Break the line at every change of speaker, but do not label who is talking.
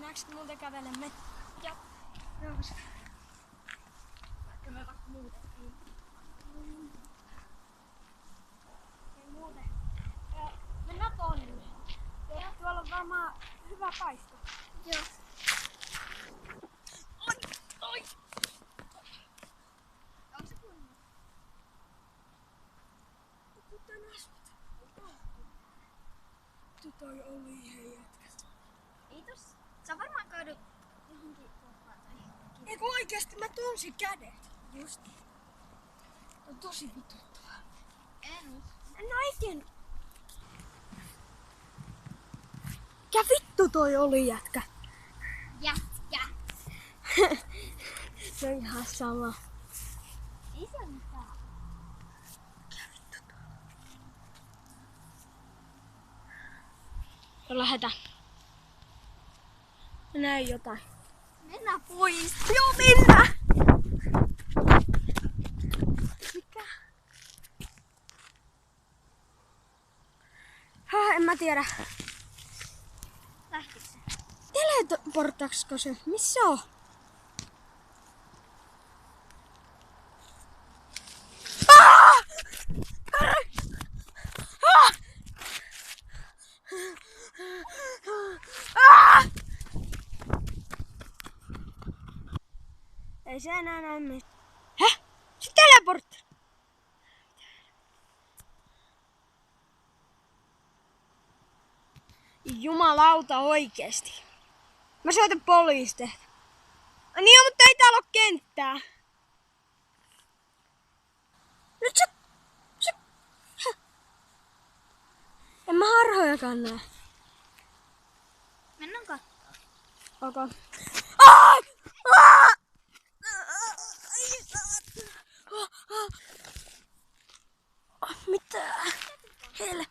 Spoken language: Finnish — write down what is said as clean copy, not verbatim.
Näetkö muuten kävelemme? Ja. Joo. Vaikka me vaikka muutettiin. Ei muuten. Mennään tonne. Ja tuolla on varmaan hyvä paikka. Joo. Oi! Onko se kunnossa? Kuten asfalt. Toi oli hei jätkä. Ei tossa. Sä varmaan kaadut johonkin kohtaan tai johonkin. Eiku oikeesti mä tunsin kädet. Just. On tosi vituttavaa. En oo ikinä. Mikä vittu toi oli jätkä? Jätkä. Se on ihan sama. Ei se mitään. Mikä vittu toi? No lähetään. Mä näin jotain. Mennään pois. Joo, mennään! Mikä? En mä tiedä. Lähtikö se? Teleportaksiko se? Missä on? Ei se enää näy mitään. Häh? Se teleportti! Jumalauta oikeesti. Mä soitan poliisille. Niin on, mutta ei täällä oo kenttää. Nyt se. En mä harhojakaan näe. Mennään kattoo. Okay. Mitä? Hele.